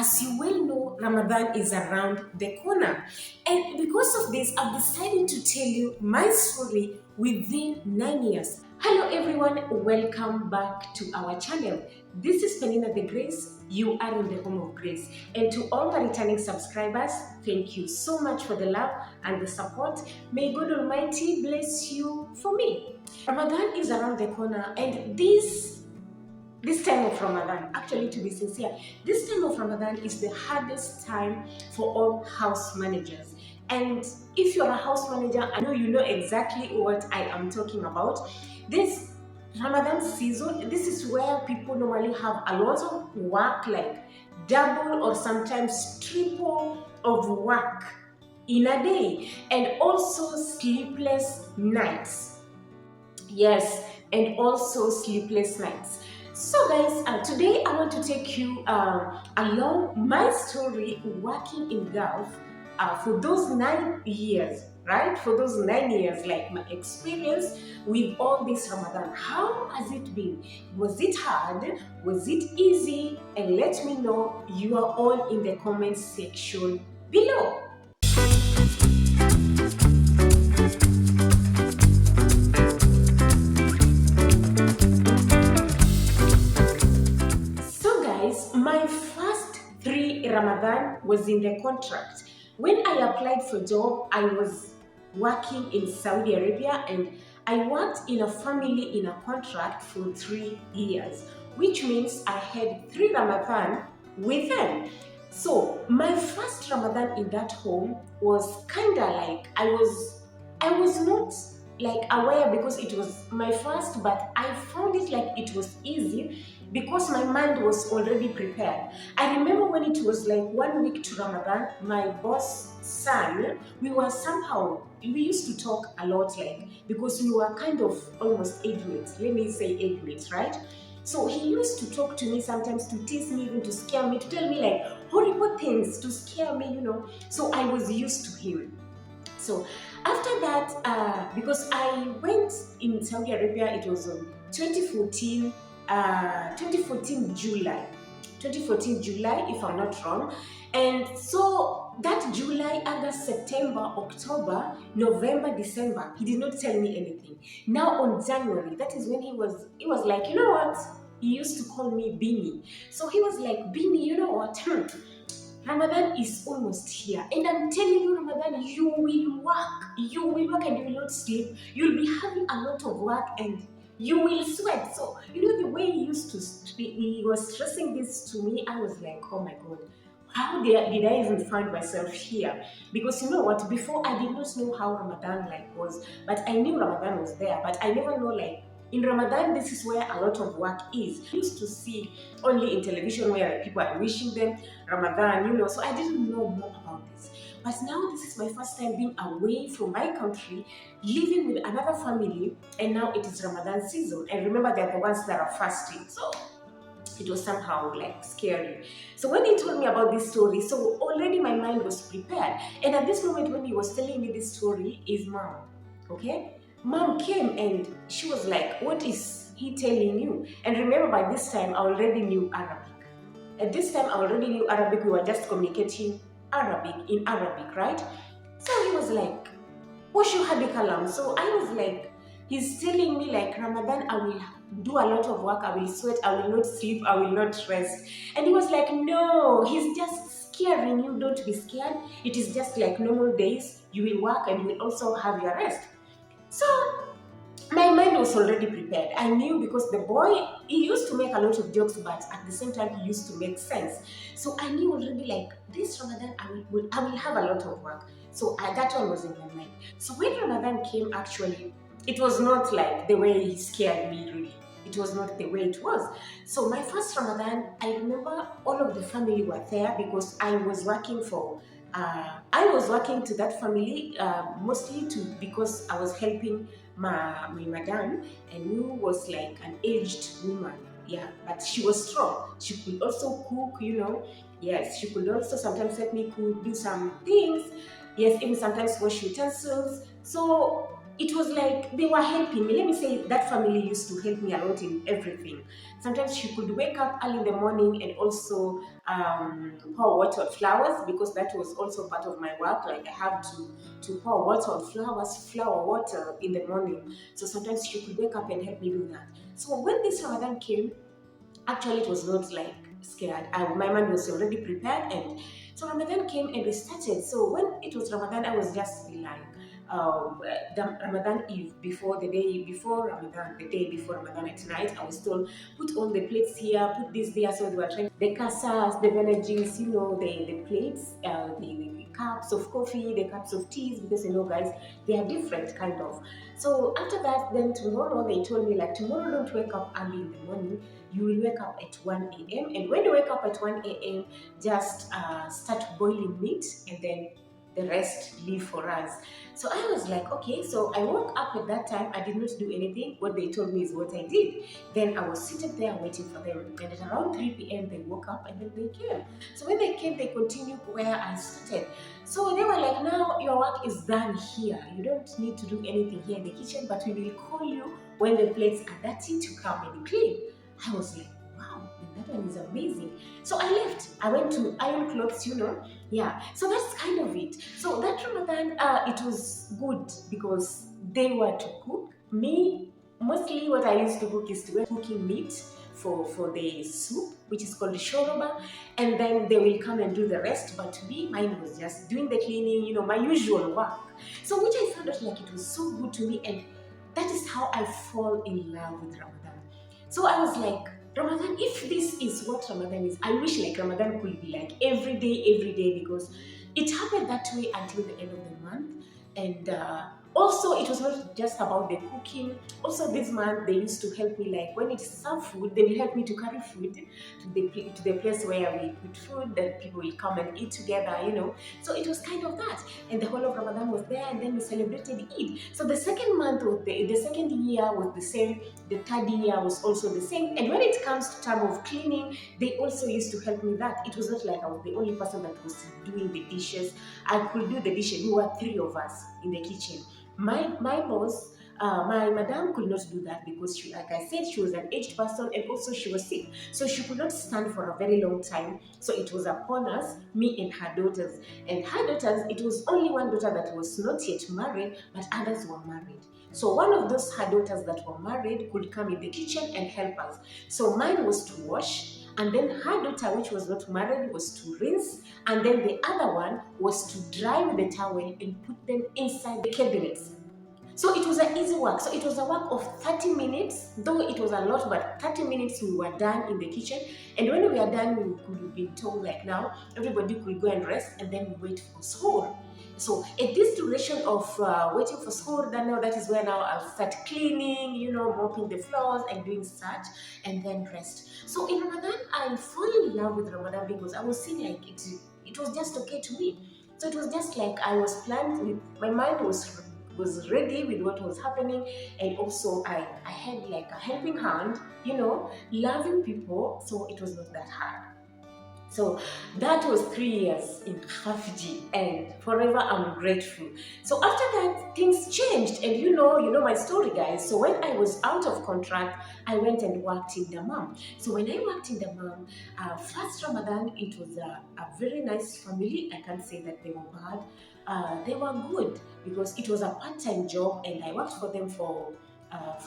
As you well know, Ramadan is around the corner. And because of this, I've decided to tell you my story within 9 years. Hello everyone, welcome back to our channel. This is Penina the Grace. You are in the home of grace. And to all my returning subscribers, thank you so much for the love and the support. May God Almighty bless you for me. Ramadan is around the corner, and this time of Ramadan, actually to be sincere, this time of Ramadan is the hardest time for all house managers. And if you're a house manager, I know you know exactly what I am talking about. This Ramadan season, this is where people normally have a lot of work, like double or sometimes triple of work in a day, and also sleepless nights. Yes, and also sleepless nights. So guys, today I want to take you along my story working in Gulf for those 9 years, right? For those 9 years, like my experience with all this Ramadan. How has it been? Was it hard? Was it easy? And let me know. You are all in the comment section below. My first 3 Ramadan was in the contract. When I applied for job, I was working in Saudi Arabia, and I worked in a family in a contract for 3 years, which means I had 3 Ramadan with them. So my first Ramadan in that home was kinda like I was not like aware because it was my first, but I found it like it was easy because my mind was already prepared. I remember when it was like 1 week to Ramadan, my boss' son, we used to talk a lot, like, because we were kind of almost age mates, let me say age mates, right? So he used to talk to me sometimes, to tease me, even to scare me, to tell me like horrible things, to scare me, you know. So I was used to him. So after that, because I went in Saudi Arabia, it was on 2014 July, if I'm not wrong. And so that July, August, September, October, November, December, he did not tell me anything. Now on January, that is when he was like, you know what? He used to call me Bini. So he was like, Bini, you know what? Ramadan is almost here, and I'm telling you, Ramadan, you will work and you will not sleep. You'll be having a lot of work and you will sweat. So, you know, the way he was stressing this to me, I was like, oh my God, how did I even find myself here? Because you know what, before I did not know how Ramadan was, but I knew Ramadan was there, but I never know like, in Ramadan, this is where a lot of work is. I used to see only in television where people are wishing them Ramadan, you know, so I didn't know more about this. But now this is my first time being away from my country, living with another family, and now it is Ramadan season. And remember, they're the ones that are fasting. So it was somehow like scary. So when he told me about this story, so already my mind was prepared. And at this moment when he was telling me this story, his mom, okay? Mom came and she was like, what is he telling you? And remember, by this time I already knew Arabic. At this time I already knew Arabic. We were just communicating in Arabic, right? So he was like, Washu hadi kalam. So I was like, he's telling me like, Ramadan, I will do a lot of work, I will sweat, I will not sleep, I will not rest. And he was like, no, he's just scaring you. Don't be scared. It is just like normal days. You will work and you will also have your rest. So my mind was already prepared. I knew because the boy, he used to make a lot of jokes, but at the same time he used to make sense. So I knew already like, this Ramadan I will have a lot of work. So that one was in my mind. So when Ramadan came, actually, it was not like the way he scared me, really. It was not the way it was. So my first Ramadan, I remember all of the family were there because I was working to that family mostly because I was helping my madam, and who was like an aged woman. Yeah, but she was strong. She could also cook, you know. Yes, she could also sometimes help me cook, do some things. Yes, even sometimes wash utensils. So it was like they were helping me. Let me say that family used to help me a lot in everything. Sometimes she could wake up early in the morning and also pour water on flowers, because that was also part of my work. Like I have to pour water on flowers, flower water in the morning. So sometimes she could wake up and help me do that. So when this Ramadan came, actually it was not like scared. My mind was already prepared, and so Ramadan came and we started. So when it was Ramadan, I was just like the Ramadan Eve, before the day before Ramadan, the day before Ramadan at night, I was told, put all the plates here, put this there. So they were trying the casas, the beverages, the plates, the cups of coffee, the cups of teas, because guys, they are different kind of. So after that, then tomorrow they told me, like, tomorrow don't wake up early in the morning, you will wake up at 1 a.m. and when you wake up at 1 a.m., just start boiling meat, and then the rest leave for us. So I was like, okay. So I woke up at that time. I did not do anything. What they told me is what I did. Then I was seated there waiting for them. And at around 3 p.m. they woke up and then they came. So when they came, they continued where I started. So they were like, now your work is done here. You don't need to do anything here in the kitchen, but we will call you when the plates are dirty to come and clean. I was like, wow, that one is amazing. So I left. I went to iron clothes, Yeah, so that's kind of it. So that Ramadan, it was good because they were to cook. Me, mostly what I used to cook is to cooking meat for the soup, which is called shoroba, and then they will come and do the rest. But me, mine was just doing the cleaning, my usual work. So which I found out like it was so good to me, and that is how I fall in love with Ramadan. So I was like, Ramadan, if this is what Ramadan is, I wish like Ramadan could be like every day, because it happened that way until the end of the month. And also, it was not just about the cooking. Also, this month they used to help me, like when it's served food, they will help me to carry food to the place where we put food that people will come and eat together, So it was kind of that. And the whole of Ramadan was there, and then we celebrated Eid. So the second month was the second year was the same. The third year was also the same. And when it comes to time of cleaning, they also used to help me that. It was not like I was the only person that was doing the dishes. I could do the dishes. We were 3 of us in the kitchen. My boss, my madam could not do that because she, like I said, she was an aged person, and also she was sick. So she could not stand for a very long time. So it was upon us, me and her daughters. And her daughters, it was only one daughter that was not yet married, but others were married. So one of those her daughters that were married could come in the kitchen and help us. So mine was to wash, and then her daughter, which was not married, was to rinse, and then the other one was to dry with the towel and put them inside the cabinets. So it was an easy work. So it was a work of 30 minutes, though it was a lot, but 30 minutes we were done in the kitchen. And when we were done, we could be told, like, now everybody could go and rest, and then we wait for suhoor. So at this duration of waiting for suhoor, then now that is where now I'll start cleaning, mopping the floors and doing such, and then rest. So in Ramadan, I fall in love with Ramadan because I was seeing like it was just okay to me. So it was just like I was planned with, my mind was ready with what was happening, and also I had like a helping hand, loving people, so it was not that hard. So that was 3 years in Khafji, and forever I'm grateful. So after that, things changed, and you know my story, guys. So when I was out of contract, I went and worked in Dammam. So when I worked in Dammam, first Ramadan, it was a very nice family. I can't say that they were bad. They were good because it was a part-time job, and I worked for them for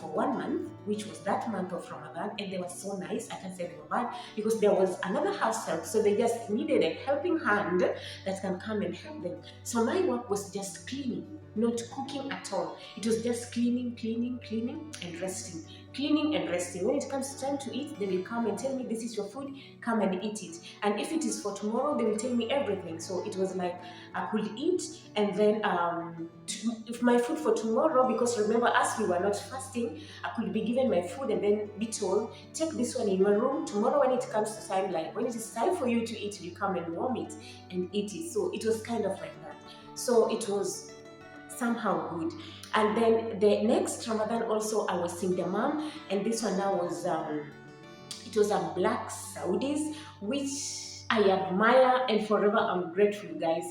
1 month, which was that month of Ramadan, and they were so nice. I can't say they were bad because there was another house help, so they just needed a helping hand that can come and help them. So my work was just cleaning, not cooking at all. It was just cleaning, and resting. Cleaning and resting. When it comes time to eat, they will come and tell me, this is your food, come and eat it. And if it is for tomorrow, they will tell me everything. So it was like I could eat, and then if my food for tomorrow, because remember, as we were not fasting, I could be given my food and then be told, take this one in your room. Tomorrow when it comes to time, like when it is time for you to eat, you come and warm it and eat it. So it was kind of like that. So it was somehow good. And then the next Ramadan also I was in Dammam, and this one now was it was a black Saudis, which I admire, and forever I'm grateful, guys.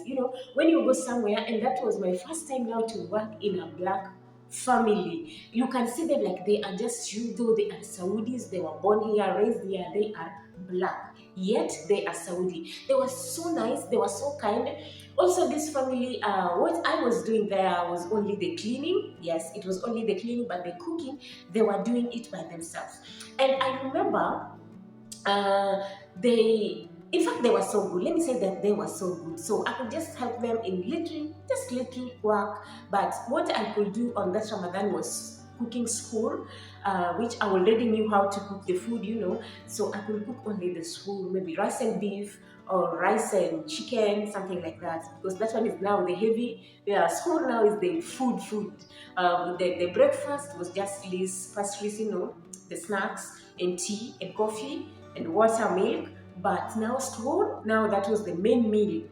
When you go somewhere, and that was my first time now to work in a black family. You can see them like they are just you, though they are Saudis, they were born here, raised here, they are black, yet they are Saudi. They were so nice, they were so kind. Also, this family, what I was doing there was only the cleaning. Yes, it was only the cleaning, but the cooking, they were doing it by themselves. And I remember uh, they, in fact, they were so good. Let me say that they were so good. So I could just help them in just little work. But what I could do on that Ramadan was cooking school, which I already knew how to cook the food, So I could cook only the school, maybe rice and beef or rice and chicken, something like that. Because that one is now the heavy. Yeah, school now is the food. The breakfast was just this pastries, the snacks and tea and coffee and water, milk. But now school, now that was the main meal.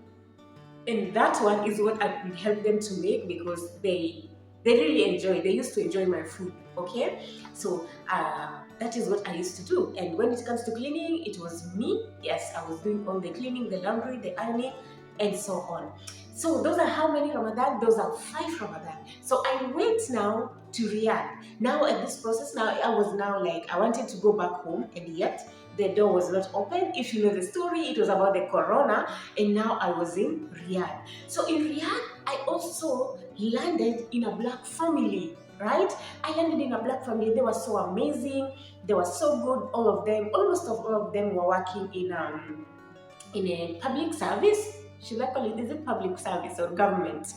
And that one is what I could help them to make because they really enjoy, they used to enjoy my food, okay? So that is what I used to do. And when it comes to cleaning, it was me. Yes, I was doing all the cleaning, the laundry, the ironing, and so on. So those are how many Ramadan? Those are 5 Ramadan. So I went now to Riyadh. Now at this process, now I was now like, I wanted to go back home, and yet the door was not open. If you know the story, it was about the corona, and now I was in Riyadh. So in Riyadh, I also landed in a black family, right? I landed in a black family. They were so amazing. They were so good. All of them, almost all of them were working in a public service. Should I call it, is it public service or government?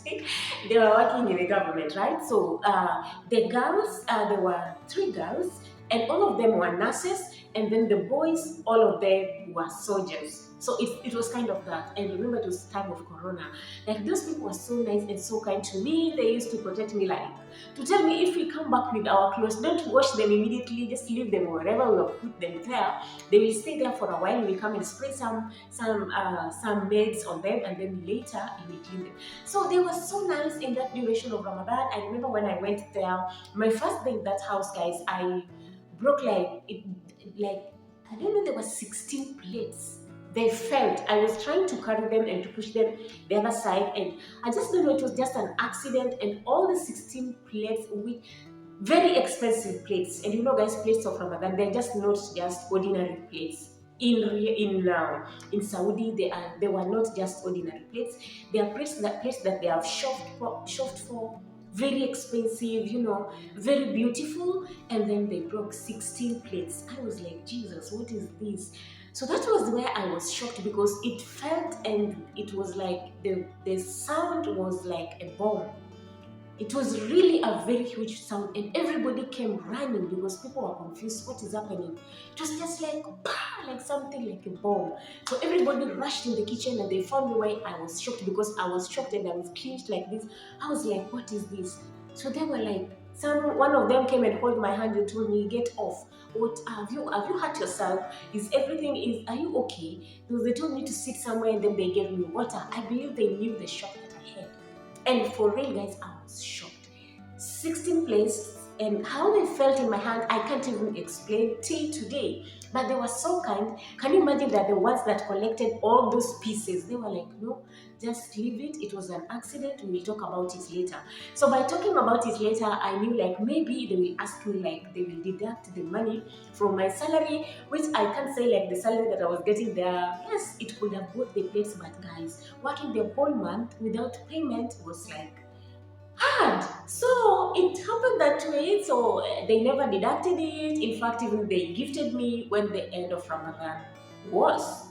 They were working in the government, right? So the girls, there were 3 girls, and all of them were nurses, and then the boys, all of them were soldiers. So it was kind of that. And remember, it was time of corona. Like, those people were so nice and so kind to me. They used to protect me, like to tell me if we come back with our clothes, don't wash them immediately, just leave them wherever we have put them there. They will stay there for a while. We'll come and spray some meds on them, and then later we will clean them. So they were so nice in that duration of Ramadan. I remember when I went there, my first day in that house, guys, I broke like I don't know, there were 16 plates. They felt I was trying to carry them and to push them the other side, and I just don't know, it was just an accident, and all the 16 plates with very expensive plates. And guys, plates of Ramadan, they're just not just ordinary plates. In Saudi, they were not just ordinary plates. They are plates that they have shoved for very expensive, very beautiful, and then they broke 16 plates. I was like, Jesus, what is this? So that was where I was shocked, because it felt, and it was like the sound was like a bomb. It was really a very huge sound, and everybody came running because people were confused. What is happening? It was just like, bah, like something like a bomb. So everybody rushed in the kitchen, and they found me where I was shocked, because I was shocked and I was clinched like this. I was like, what is this? So they were like, one of them came and held my hand and told me, get off. What have you hurt yourself? Are you okay? Because they told me to sit somewhere, and then they gave me water. I believe they knew the shock that I had. And for real, guys, I was shocked. 16 plates, and how they felt in my hand, I can't even explain till today. But they were so kind. Can you imagine that the ones that collected all those pieces, they were like, no, just leave it. It was an accident. We will talk about it later. So by talking about it later, I knew like maybe they will ask me, like they will deduct the money from my salary, which I can't say like the salary that I was getting there. Yes, it could have bought the plates, but guys, working the whole month without payment was like hard. So it happened that way. So they never deducted it. In fact, even they gifted me when the end of Ramadan was.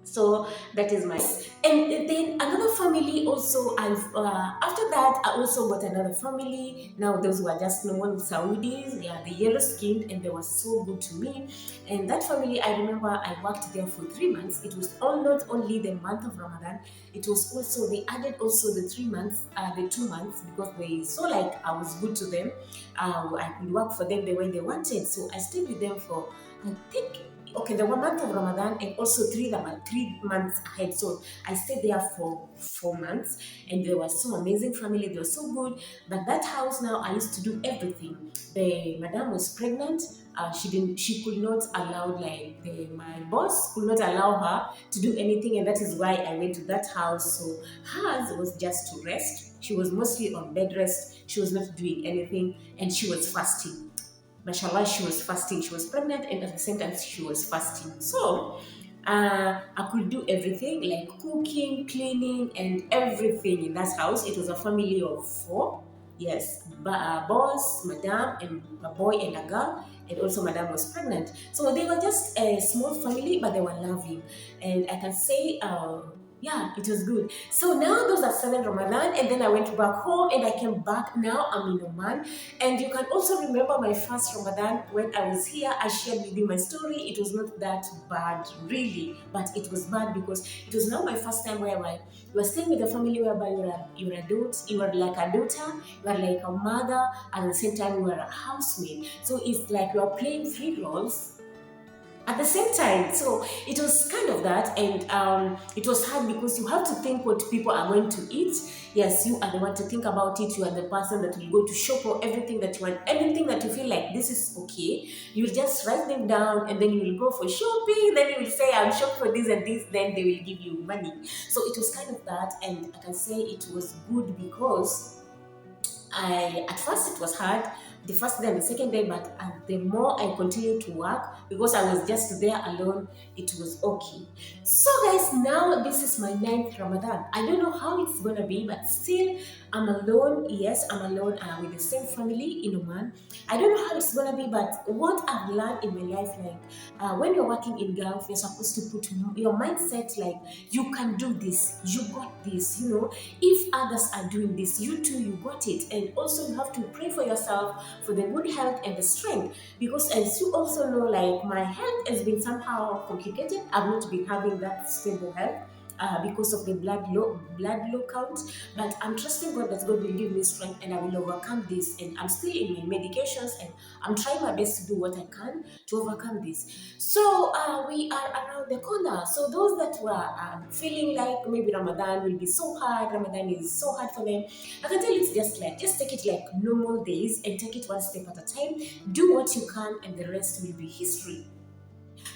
So that is mine. And then another family also, after that I also got another family. Now those were just normal Saudis. They are the yellow skinned, and they were so good to me. And that family, I remember I worked there for 3 months. It was not only the month of Ramadan, it was also, they added also the 3 months, the 2 months, because they saw like I was good to them. I could work for them the way they wanted. So I stayed with them for, I think okay, the 1 month of Ramadan and also 3 months ahead. So I stayed there for 4 months, and they were so amazing family. They were so good. But that house now, I used to do everything. The madam was pregnant. She could not allow, like, my boss could not allow her to do anything, and that is why I went to that house. So hers was just to rest. She was mostly on bed rest. She was not doing anything, and she was fasting. Mashallah, she was fasting. She was pregnant, and at the same time, she was fasting. So I could do everything, like cooking, cleaning, and everything in that house. It was a family of 4. Yes, boss, madam, and a boy and a girl, and also madam was pregnant. So they were just a small family, but they were loving. And I can say, yeah, it was good. So now those are 7 Ramadan, and then I went back home, and I came back. Now I'm in Oman, and you can also remember my first Ramadan when I was here. I shared with you my story. It was not that bad, really, but it was bad because it was now my first time whereby you are staying with a family whereby you're a daughter, you are like a daughter, you are like a mother, at the same time you are a housemaid. So it's like you are playing 3 roles at the same time. So it was kind of that, and it was hard because you have to think what people are going to eat. Yes, you are the one to think about it. You are the person that will go to shop for everything that you want, anything that you feel like this is okay. You just write them down, and then you will go for shopping. Then you will say, I'm shopping for this and this. Then they will give you money. So it was kind of that, and I can say it was good because at first it was hard, the first day and the second day, but the more I continued to work, because I was just there alone, it was okay. So guys, now this is my 9th Ramadan. I don't know how it's gonna be, but still I'm alone. Yes, I'm alone with the same family in Oman. I don't know how it's gonna be, but what I've learned in my life, like when you're working in Gulf, you're supposed to put your mindset like, you can do this, you got this, you know. If others are doing this, you too, you got it. And also you have to pray for yourself for the good health and the strength, because as you also know, like, my health has been somehow complicated. I've not been having that stable health because of the blood low count, but I'm trusting God that God will give me strength and I will overcome this. And I'm still in my medications, and I'm trying my best to do what I can to overcome this. So we are around the corner. So those that were feeling like maybe Ramadan will be so hard, Ramadan is so hard for them, I can tell you, it's just take it like normal days and take it one step at a time. Do what you can, and the rest will be history.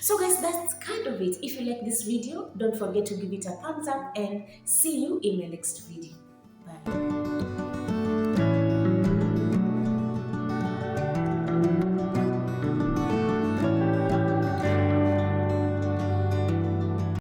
So guys, that's kind of it. If you like this video, don't forget to give it a thumbs up, and see you in my next video. Bye.